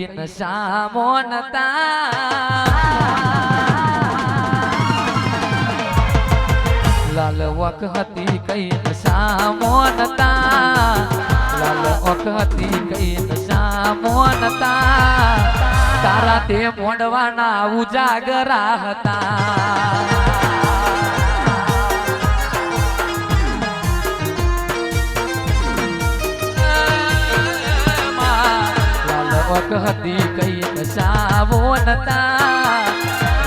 નશા મોનતા લાલ વક હતી કઈ નશા મોનતા લાલ વક હતી કઈ નશા મોનતા તારા તે મોડવાના ઉજાગરા હતા વક હતી કઈ નશાવો નતા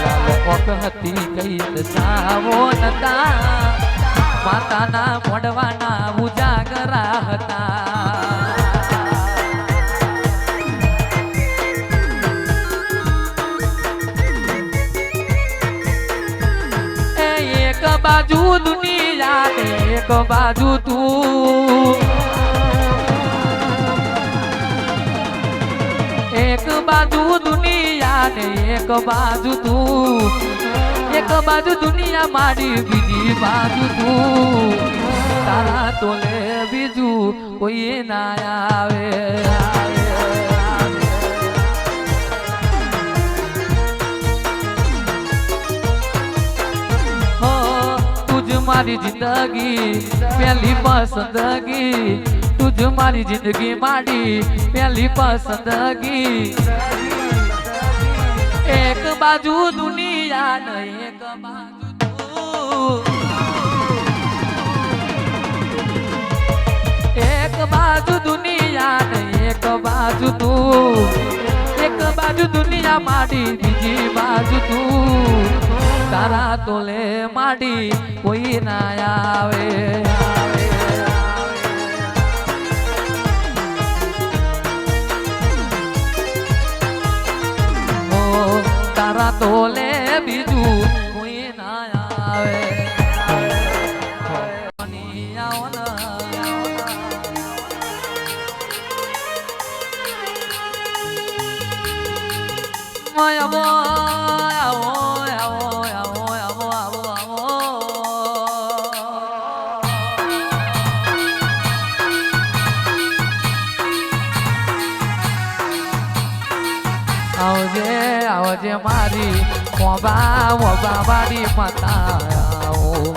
લાલ વક હતી કઈ નશાવો નતા માતાના મોડવાના ઉજાગરા હતા એક બાજુ દુનિયા ને એક બાજુ તું એક બાજુ દુનિયા ને એક બાજુ તું એક બાજુ દુનિયા મારી બીજી બાજુ તું તારા તોલે બીજું કોઈ ના આવે હો તુજ મારી જિંદગી પહેલી પસંદગી તુજ મારી જિંદગી માડી પહેલી પસંદગી એક બાજુ દુનિયા ને એક બાજુ એક બાજુ દુનિયા ને એક બાજુ તું એક બાજુ દુનિયા માડી બીજી બાજુ તું તારા તોલે માડી કોઈ ના આવે તારા તોલે બીજું કોઈ ના આવે આવજે આવજે મારી મોબા મોબા વાડી માતા આવો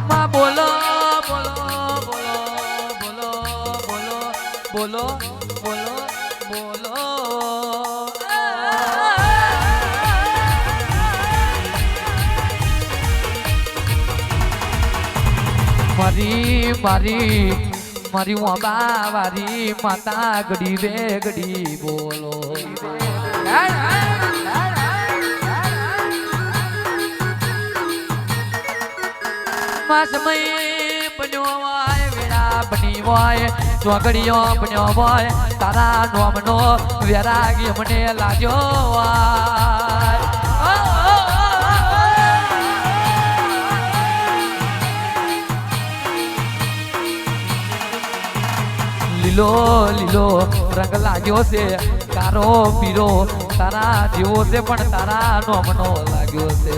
માં બોલો બોલો બોલો બોલો બોલો બોલો બોલો બોલો મારી મારી મારી મોબા વારી માતા ગડી વે ગડી બોલો સમય બન્યો હોય વેળા બની હોય ચોગડીઓ બન્યો હોય તારા નોમનો વેરાગી મને લાગ્યો હોય લીલો લીલો રંગ લાગ્યો છે કારો પીરો તારા જેવો છે પણ તારા નોમનો લાગ્યો છે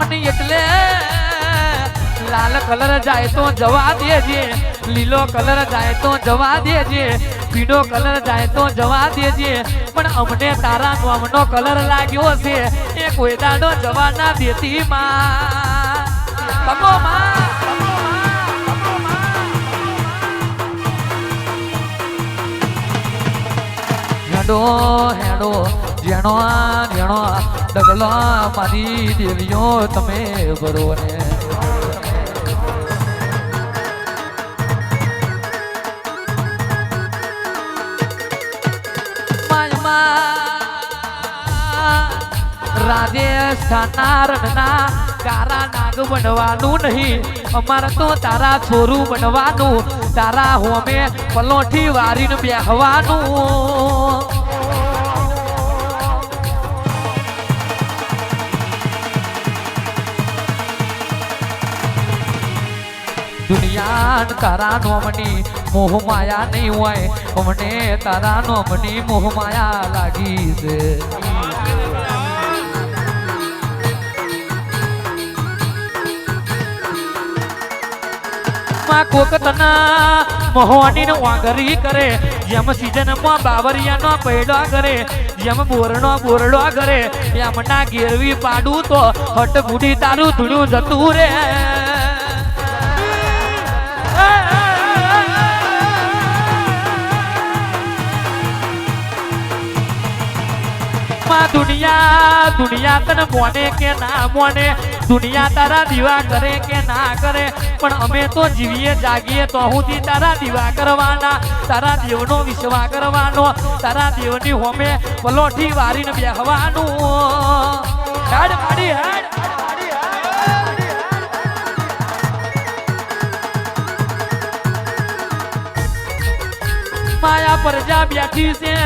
અને એટલે લાલ કલર જાય તો જવા દેજે લીલો કલર જાય તો જવા દેજે પીળો કલર જાય તો જવા દેજે પણ અમને તારા નોમનો કલર લાગ્યો છે એ કોઈ દાડો જવા ના દેતી માં તમો માં હેડો હેડો જેણો જેણો ડગલો મારી દેવીઓ તમે ભરો ને રાજસ્થાનના રણના કારા નાગ બનવાનું નહીં અમારે તો તારા છોરું બનવાનું તારા હોમે પલોઠી વારીને બેહવાનું દુનિયા માન તારા નોમની મોહ માયા નહીં હોય અમને તારા નોમની મોહ માયા લાગી છે કોક તના મહોની વાંગરી કરે જેમ સીઝન માં બાવરિયા નો પૈડો કરે જેમ બોરનો બોરડો કરે એમ ના ગેરવી પાડું તો હટ બુડી તારું ધૂણું જતું રે દુનિયા દુનિયા તને મોને કે ના મોને દુનિયા તારા દીવા કરે કે ના કરે પણ અમે તો જીવીએ જાગીએ તો હુંથી તારા દીવા કરવાના તારા દેવનો વિશ્વાસ કરવાનો તારા દેવની હોમે પલોઠી વારીને બેહવાનું હેડ માડી હેડ માયા પરજા બેઠી છે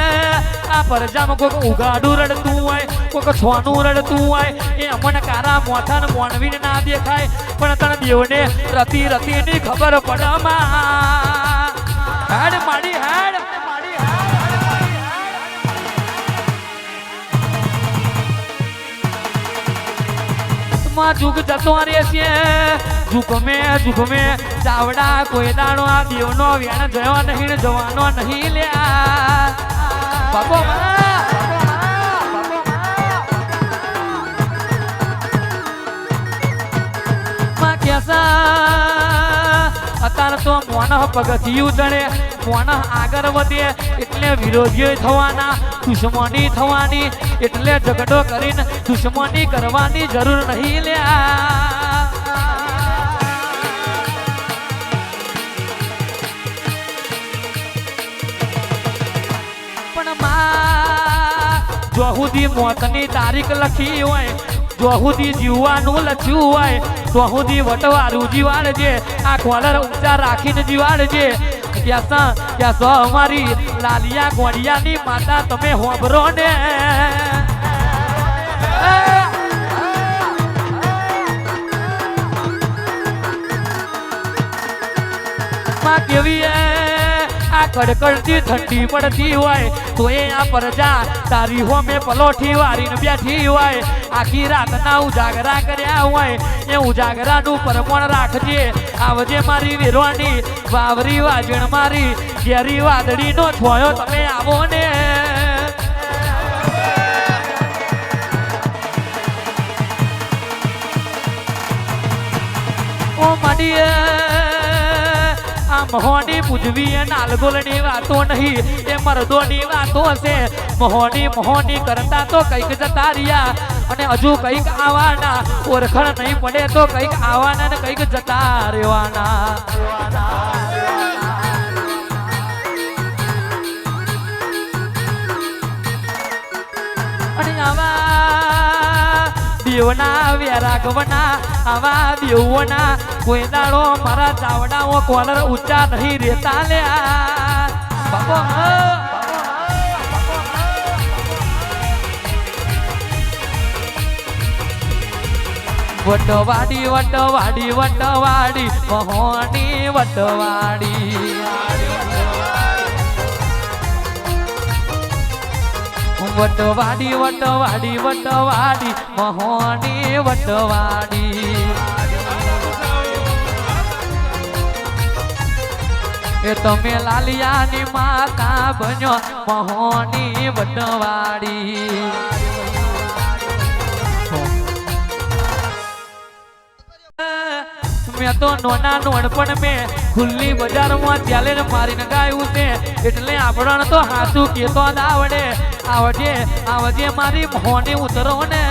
આ પરજામાં કોઈક ઉગાડું રડતું હોય કોઈક છોનું રડતું હોય એ અમને કારા મોથાને મોણવીને ના દેખાય પણ તને દેવને રતી રતીની ખબર પડમાં હેડ માડી હેડ જુગ જતો રહેશે ઝુકમે ચાવડા કોઈ દાણો આ દેવનો વેણ જયો નહીં જવાનો નહીં લ્યા બાપો અત્યારે તો મોન પગથિયું ચડે મોન આગળ વધે એટલે વિરોધીઓ થવાના દુશ્મની થવાની એટલે ઝઘડો કરીને દુશ્મની કરવાની જરૂર નહીં લ્યા પણ જો સુધી મોતની તારીખ લખી હોય જો સુધી જીવવાનું લખ્યું હોય તો સુધી વટવારું જીવાડજે આ કોલર ઊંચા રાખીને જીવાડજે ત્યાં અમારી લાલિયા ગોડિયાની માતા તમે હોબરો ને કેવી આ કડકડતી ઠંડી પડતી હોય તો એ આ પરજા તારી હોમે પલોઠી વારીને બેઠી હોય આખી રાતના ઉજાગરા કર્યા હોય એ ઉજાગરાનું પરમણ રાખજે આવજે મારી વીરવાની વાવરી વાજણ મારી ઘેરી વાદળીનો છોયો તમે આવો ને ઓ માડી આ મહોની પૂજવી નાલગોલની વાતો નહીં એ મરદોની વાતો છે મહોની કરતા તો કઈક જતા રહ્યા અને હજુ કઈક આવવાના ઓળખણ નહીં પડે તો કઈક આવવાના ને કઈક જતા રહેવાના અને આવા દેવના વેરાગવના આવા દેવોના કોઈ દાડો મારા ચાવડાઓ કોલર ઊંચા નહીં રહેતા લ્યા બાપો વટવાડી વટવાડી વટવાડી મહોની વટવાડી વટવાડી વટવાડી વટવાડી મહોની વટવાડી એ તમે લાલિયાની માતા બન્યો મહોની વટવાડી મેં તો નોના નોનપણ મેં ખુલ્લી બજારમાં ચાલે મારીને ગાયું છે એટલે આપણને તો હાથું કેતો આવડે આવજે મારી મોહની ઉતરો ને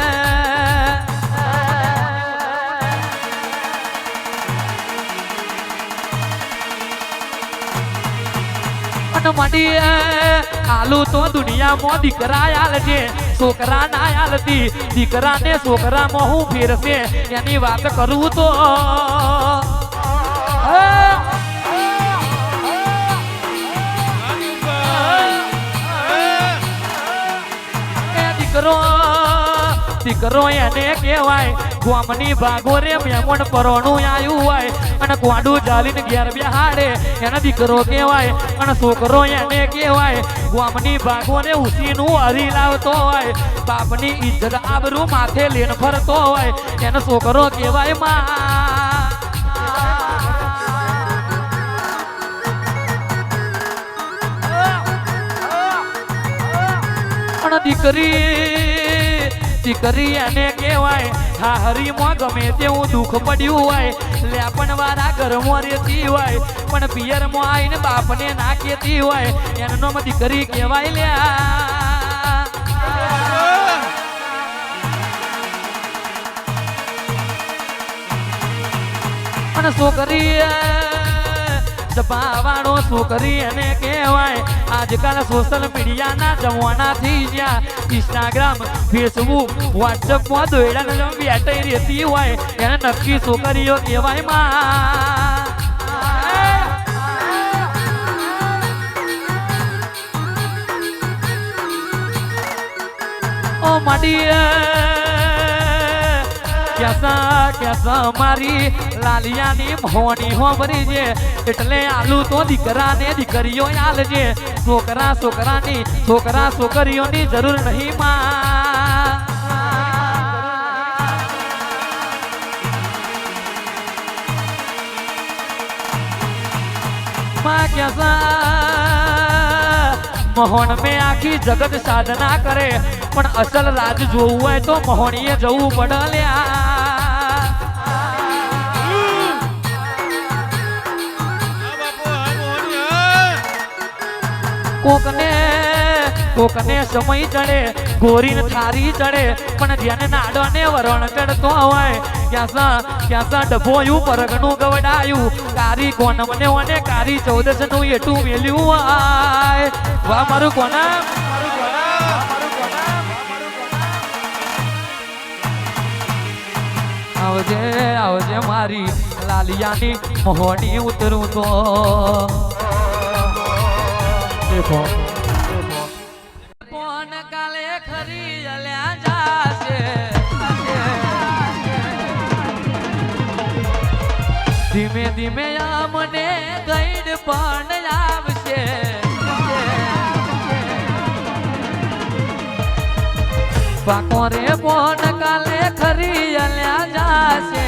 માટી આલુ તો દુનિયામાં દીકરા આલજે છોકરા ના આલતી દીકરાને છોકરામાં હું ફેરશે એની વાત કરું તો દીકરો એને કહેવાય ગોમની ભાગોરે મેમણ પરોણું આયું હોય અને કોડું જાલીને ઘેર બેહાડે એને દીકરો કહેવાય અને છોકરો એને કહેવાય ગોમની ભાગોરે ઉસીનું હરી લાવતો હોય બાપની ઇજ્જત આબરૂ માથે લેન ફરતો હોય એને છોકરો કહેવાય માં દીકરી એને કહેવાય હા હરીમાં ગમે તેવું દુઃખ પડ્યું હોય લેપણ વાળા ઘરમાં રહેતી હોય પણ પિયરમાં આવીને બાપને ના કહેતી હોય એનો દીકરી કહેવાય લ્યા અને છોકરી દબાવાળો છોકરી એને કહેવાય આજકાલ સોશિયલ મીડિયાના જમાના થઈ ગયા ઇન્સ્ટાગ્રામ ફેસબુક વોટ્સઅપમાં દોયડાને બેઠી રહેતી હોય એને નક્કી છોકરીઓ કહેવાય માં ઓ માડી કેસા મારી લાલિયાની મોહની હોબરી છે એટલે આલુ તો દીકરાને દીકરીઓ આલજે છોકરા છોકરીઓની જરૂર નહીં માં કેસા મોહન में आखी जगत साधना करे पण असल राज जोવું હોય તો મોહણીએ જવું પડે લ્યા કોકને સમય ચડે ગોરીને થારી ચડે પણ જેને નાડો ને વરણ ચડતો હોય ક્યાં ડભોયું પરગનું ગવડાયું કારી કોનમ ને ઓને કારી 14 નું એટું મેલ્યું હોય વાહ મારું કોનમ આવજે આવજે મારી લાલિયાની મોહની ઉતરું તો ફોન કાલે ખરી જલ્યા જાશે ધીમે ધીમે આમને ગઈડ પણ આવશે પાકો રે ફોન કાલે ખરી જલ્યા જાશે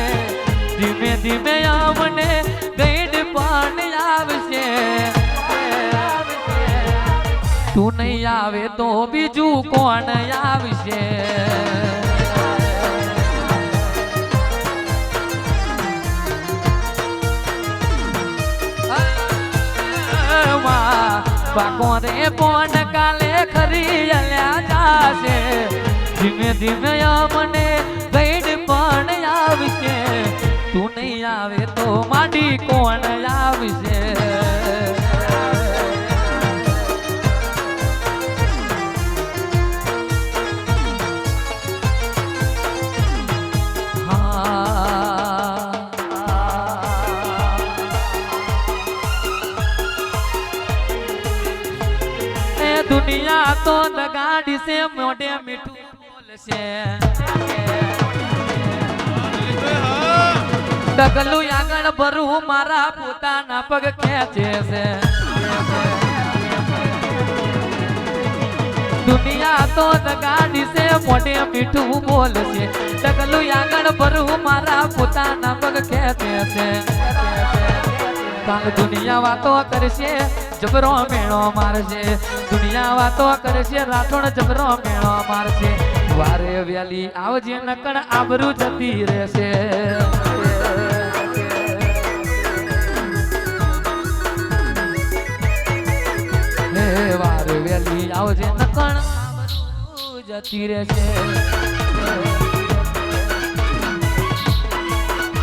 ધીમે ધીમે આમને ગઈડ પણ આવશે તું નહીં આવે તો બીજું કોણ આવશે પાકો રે ફોન કાલે ખરી જલ્યા જાશે ધીમે ધીમે મને ગઈડ પણ આવશે તું નહીં આવે તો માડી કોણ આવશે दुनिया तो दगाड़ी से मोटे मिठू बोलसे डगलू आगण भरू मारा पोताना पग खेचे से दुनिया तो दगाड़ी से मोटे मिठू बोलसे डगलू आगण भरू मारा पोताना पग खेचे से काल दुनिया वातो करशे जबरो मेणो मारशे दुनिया वातो करशे राठोड जबरो मेणो मारशे वारे वेली आवजे नकण आबरू जती रहेशे हे वारे वेली आवजे नकण आबरू जती रहेशे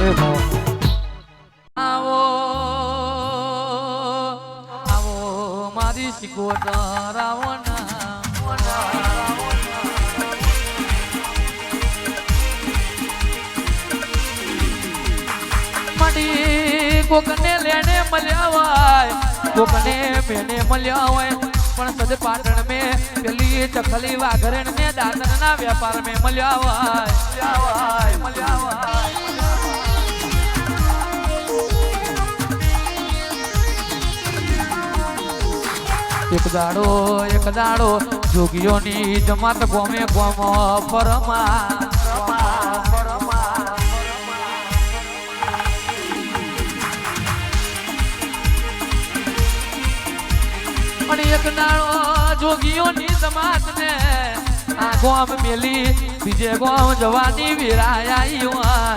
ए भो आवो કોકને લેને મળ્યા હોય કોકને બેને મળ્યા હોય પણ સજ પાટણ में પેલી ચખલી વાઘરણ ને દાતન ના વેપાર में મળ્યા હોય એક દાડો જોગીઓની જમાત ગોમે ગોમો ફરમા પણ એક દાડો જોગીઓની જમાત ને આ ગોમ મેલી બીજે ગોમ જવાની વિરાય આવી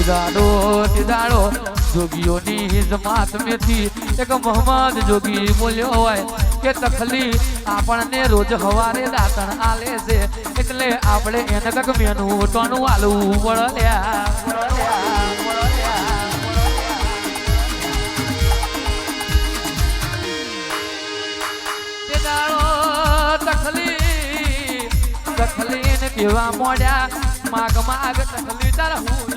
દાડો જોગીઓની જમાત મેથી એક મોહમ્મદ જોગી બોલ્યો હોય કે તખલી આપણને રોજ હવારે દાતણ આલે છે એટલે આપણે એને કક મેનું ટોનું આલવું પડ્યા તખલી ને કેવા મોડ્યા માગ માગ તખલી તારા હું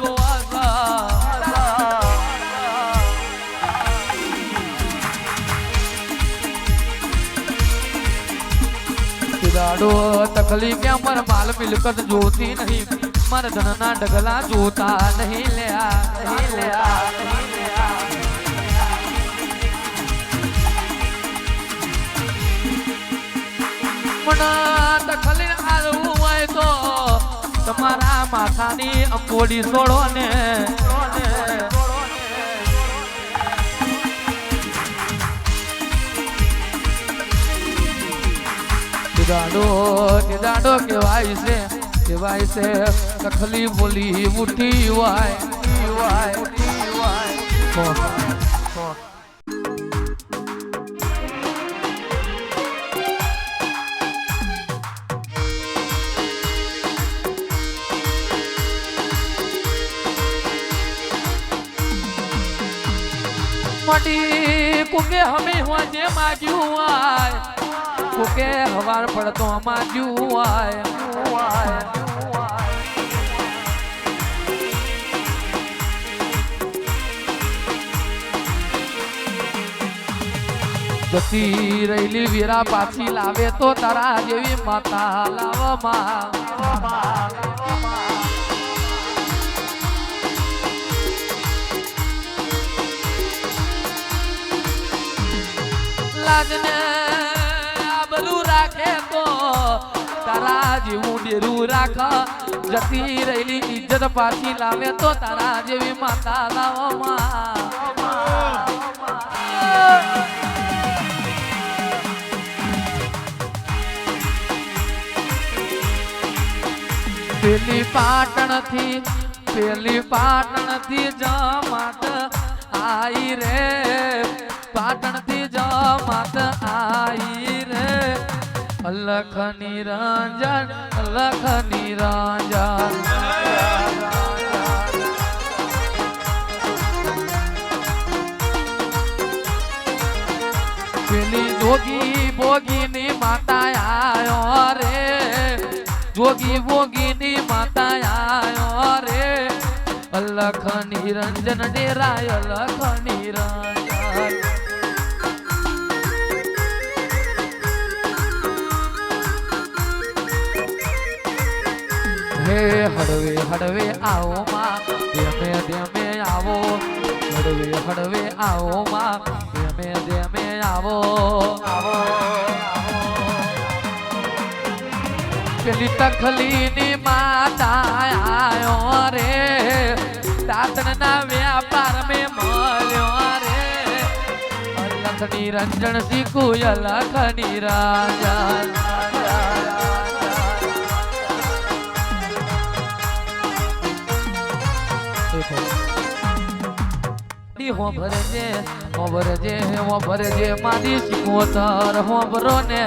દાડો તકલી કે મર માલ મિલકત જોતી નહીં મર ધનના ડગલા જોતા નહીં લ્યા પણ તકલી આવું હોય તો તમારા માથાની અંબોડી છોડો ને દાડો કેવાય છે તખલી બોલી ઉઠી વાય મોટી કુકે હમે હુआ જે માગ્યું હોય કુકે હવાર પડતો માગ્યું હોય જતી રહેલી વીરા પાછી લાવે તો તારા જેવી માતા લાવમાં લાજને આબરૂ રાખે તો તારા જેવું ડેરું રાખ જતી રહેલી ઇજ્જત પાછી લાવે તો તારા જેવી માતા લાવમાં પેલી પાટણ થી જમાત આઈ રે પાટણ થી જમાત આઈ રે અલખ નિરંજન પેલી જોગી બોગી ની માતા આયો રે જોગી બોગી ની માતા આયો રે અલખ નિરંજન ડેરાય અલખ નિરંજન હે હડવે આવો માં ધેમે આવો હડવે આવો માં ધેમે આવો પેલી તખલી ની માતા આયો રે દાતણ ના વ્યાપાર में મળ્યો રે અલખ નિરંજન શીખું અલખ નિરંજન હોભરજે મારી શીખોતર હોભરો ને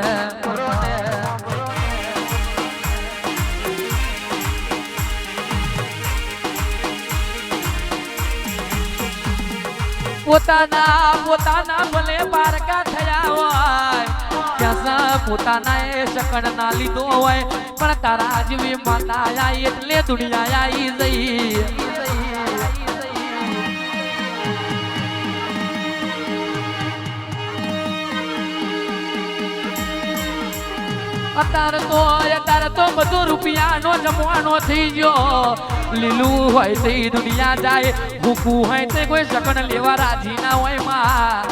પોતાના ભલે પારકા થયા હોય ત્યાં પોતાના એ શકણ ના લીધો હોય પણ તારા જેવી માતા આઈ એટલે દુનિયા આઈ જઈ અત્યારે તો બધું રૂપિયાનો જમવાનો થઈ ગયો લીલું હોય તે દુનિયા જાય ભૂખું હોય તે કોઈ શકન લેવા રાજી ના હોય માં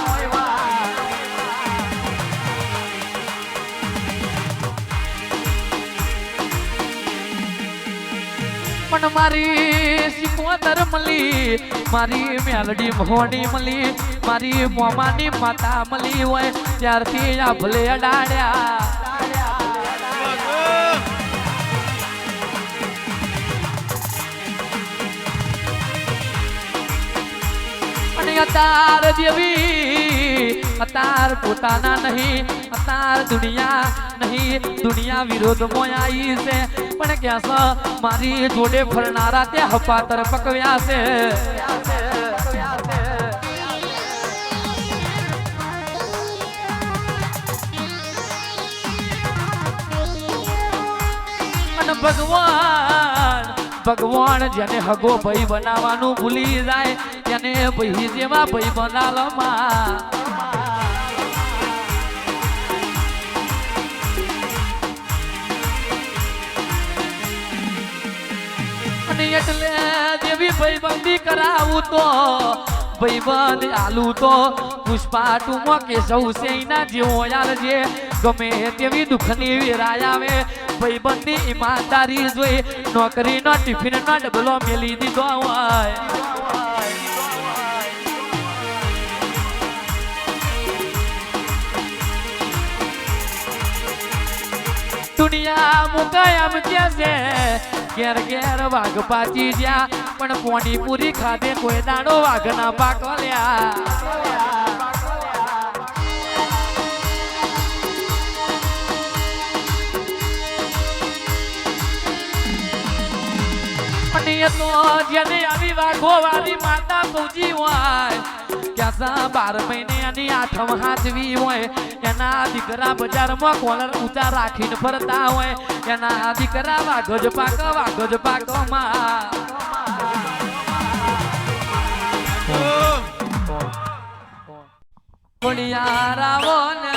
પણ મારી સિકોતર મળી મારી મેલડી મોહણી મળી મારી મોમાની માતા મળી હોય ત્યારથી આ ભલે અડાડ્યા અતાર જેવી અતાર પોતાના નહીં અતાર દુનિયા નહીં દુનિયા વિરોધમાં આવી છે પણ ક્યાં મારી જોડે ફરનારા તે હપાતર પકવ્યા છે અને ભગવાન જેને હગો ભાઈ બનાવવાનું ભૂલી જાય તેને ભાઈ જેવા ભાઈ બનાવવામાં અને એટલે જેવી ભાઈબંધી કરાવું તો ભાઈબંધ આલુ તો પુષ્પા ટુમો કે સૌ સેના જેવો યાર જે ગમે તેવી દુઃખની વેરાય આવે ભાઈબંધની ઈમાનદારી જોઈ નોકરીનો ટિફિનનો ડબલો મેલી દીધો હોય દુનિયા મુકાયમ છે ઘેર ઘેર વાઘ પાચી જ્યાં પણ પોની પૂરી ખાધે કોઈ દાડો વાઘ ના પાકલ્યા જેને આવી વાઘો વાળી માતા પૂજી હોય ક્યાં 12 મહિને એની આઠમ હાથવી હોય એના દીકરા બજારમાં કોલર ઊંચા રાખીને ફરતા હોય એના દીકરા વાઘજ પાકમાં રાવો ને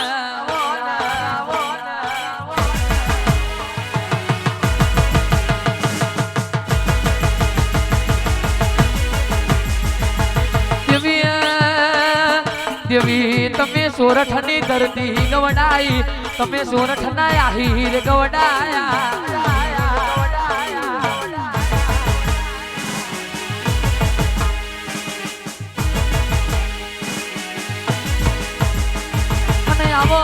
દેવી તમે સોરઠની ધરતી ગવડાઈ તમે સોરઠના આહીર ગવડાયા અને આવો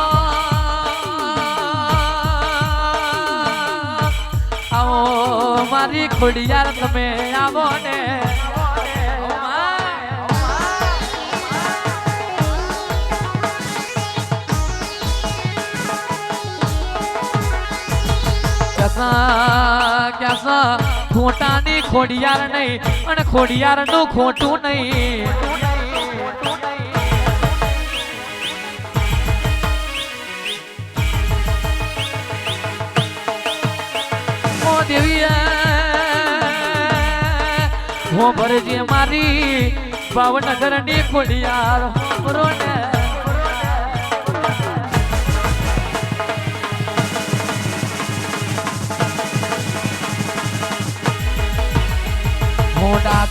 મારી ખોડિયાર તમે આવો ને ખોટાની ખોડિયાર નહીં અને ખોડિયાર નું ખોટું નહીં ઓ દેવી હો ભરજે મારી ભાવનગર ની ખોડિયાર બરો ને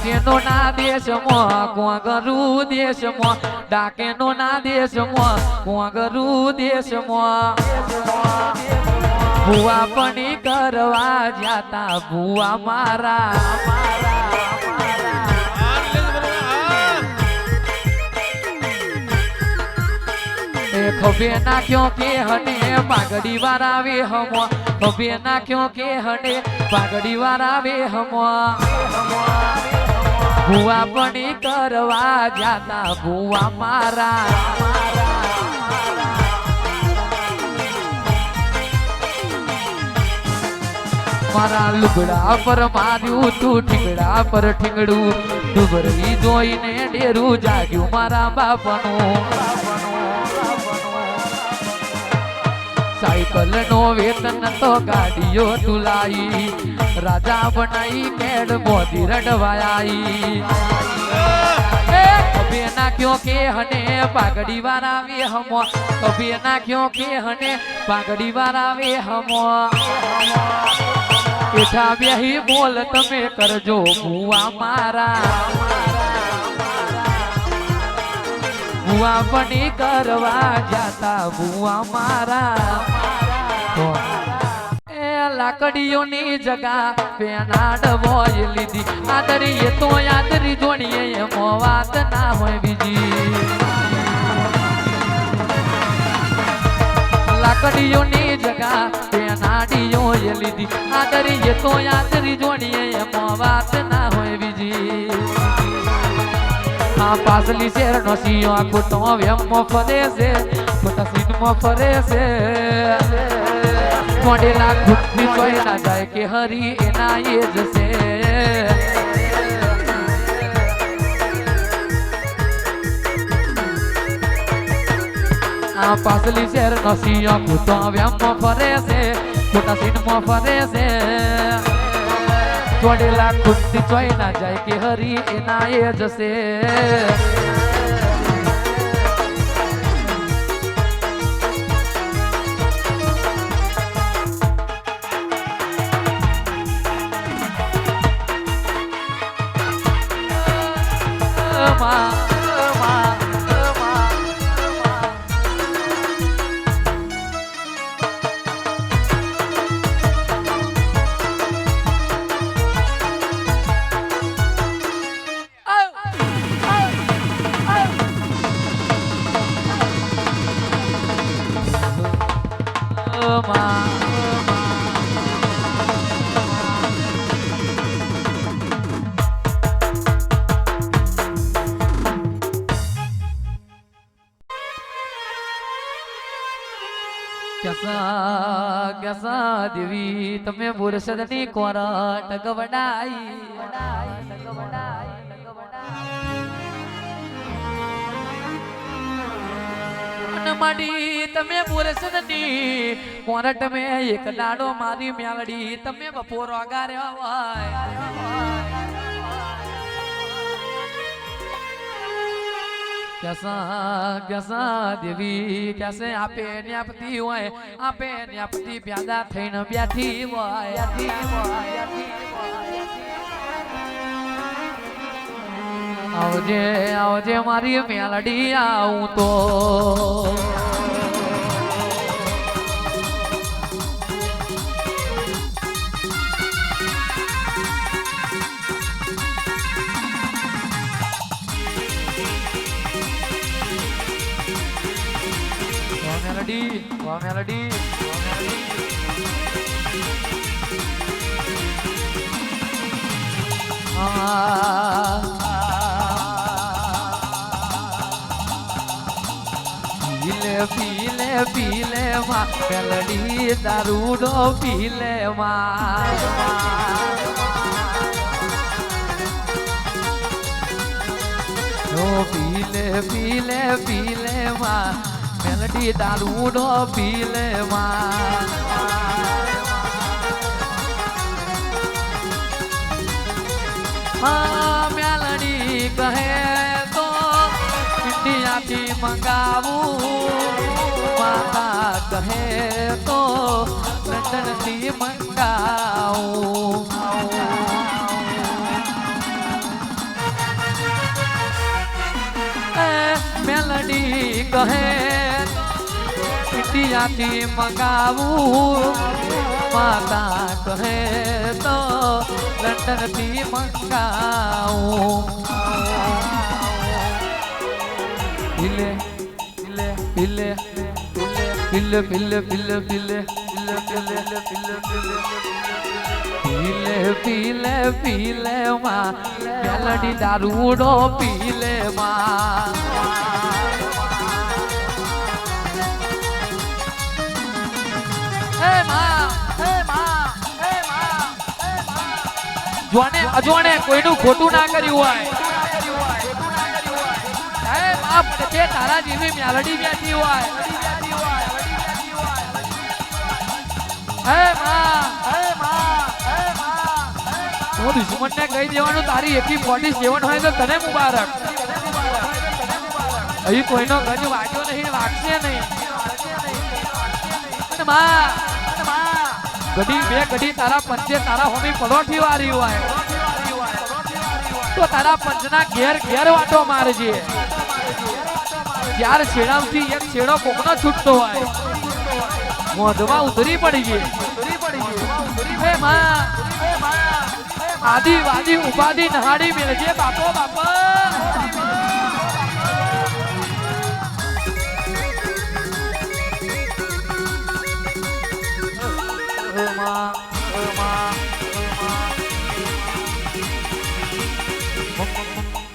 ડાકેનો ના દેશમાં કોંગરું દેશમાં ડાકેનો ના દેશમાં કોંગરું દેશમાં ભુવા પણી કરવા જાતા ભુવા મારા ખભે નાખ્યો કે હને પાઘડી વાળા વે હમો ખભે નાખ્યો કે હને પાઘડી વાળા વે હમો ભુવા પણી કરવા જાતા ભુવા મારા મારા લુગડા પર માર્યું તું ઠીંગડા પર ઠીંગડું ડુબરવી જોઈને ડેરું જાગ્યું મારા બાપનું સાયકલ નો વેતન તો ગાડીઓ તુલાઈ રાજા બનાઈ કેડ મોદી રડવાઈ કભે નાખ્યો કે હને પાઘડી વાળા વે હમો કભે નાખ્યો કે હને પાઘડી વાળા વે હમો એઠા બેહી બોલ તમે કરજો ભુવા મારા ભુવા પણી કરવા જાતા ભુવા મારા એ લાકડીઓની જગા પેનાડ બોય લીધી આદરી એ તો આદરી જોડીએ એમો વાત ના હોય બીજી લાકડીઓની જગા પેનાડીઓ એ લીધી આદરી એ તો આદરી જોડીએ એમો વાત ના હોય બીજી આ પાસલી શેરનો સિંહ આખું તો વેમો ફરે છે ખોટા સીનમાં ફરે છે મોડેલા ઘૂંટની સોય ના જાય કે હરી એના એ જશે આ પાસલી શેરનો સિંહ આખું તો વેમો ફરે છે ખોટા સીનમાં ફરે છે મોડેલા ઘૂંટની સોય ના જાય કે હરી એના એ જશે कैसा देवी तमें बुरसदनी कोरा टगवडाई माडी तमे बुरसदनी कोरट में एक लाडो मारी म्यालडी तमे बपोरो आगारे कैसा कैसा देवी कैसे आपे न्यापती होय आपे न्यापती प्यादा थईने बैठी होय आवजे आवजे मारी मेलडी आऊं तो melody पीले पीले माँ मेलडी दारूडो पीले माँ पीले पीले पीले माँ मेलडी दारूडो पीले माँ मेलडी कहे तो इंडिया थी मंगावू माता कहे तो लंदन थी मंगाऊ मेलडी कहे इंडिया थी मंगावू माता कहे तो लंदन थी मंगाऊ Pile pile pile pile pile pile pile pile माँ मेलडी दारूडो पीले माँ જોને અજોણે કોઈનું ખોટું ના કર્યું હોય આ પડખે તારા જેવી મેલડી બેઠી હોય હે માં તો દુશ્મન ને કહી દેવાનું તારી એકી 47 હોય તો તને મુબારક અહીં કોઈનો ગજ વાગ્યો નહીં વાગશે નહીં ગડી બે ગડી તારા પંચે તારા હોમી પલોઠી વાળી હોય તો તારા પંચના ઘેર ઘેર વાટો મારજે ચાર છેડાથી એક છેડો કોકનો છૂટતો હોય મોઢમાં ઉતરી પડી ગઈ હે માં આદિવાદી ઉપાધિ નહાડી મેળજે બાપો બાપા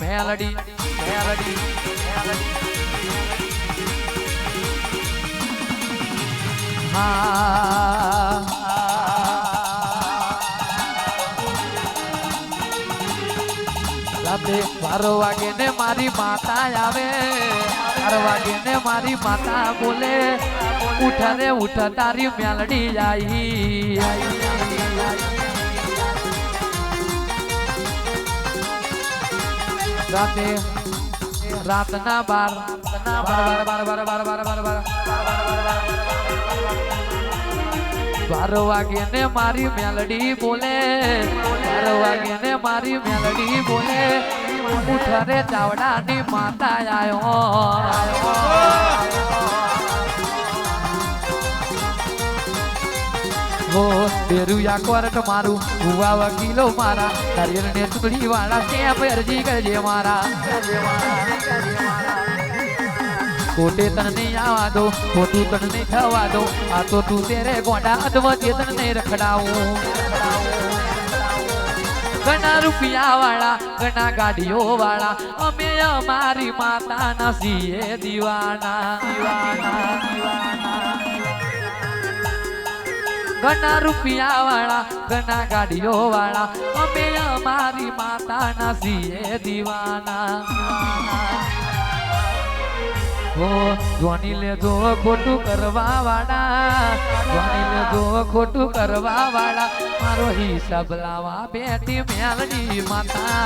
મેલડી મેલડી રાતે 12 વાગે ને મારી માતા આવે 12 વાગે ને મારી માતા બોલે ઉઠ રે ઉઠ તારી મેલડી આવી રાતે રાતના 12 વાગે ને મારી મેલડી બોલે 12 વાગે ને મારી મેલડી બોલે ઉઠ રે ચાવડાની માતા આયો હો બેરુયા કોર્ટ મારું ભુવા વકીલો મારા હરિયર ને ચૂંટણી વાળા કેમ અરજી કરજે મારા કોટે તને નહીં આવવા દો ખોટું તને નહીં થવા દો આ તો તું તેરે ગોડા અધવચે તને નહીં રખડાવું ઘણા રૂપિયા વાળા ઘણા ગાડીઓ વાળા અમે અમારી માતાના છીએ દીવાના ઘણા રૂપિયા વાળા ઘણા ગાડીઓ વાળા અમે અમારી માતાના છીએ દીવાના હો જોની લેજો ખોટું કરવા વાળા જોની લેજો ખોટું કરવા વાળા મારો હિસાબ લાવા બેટી મેલની માતા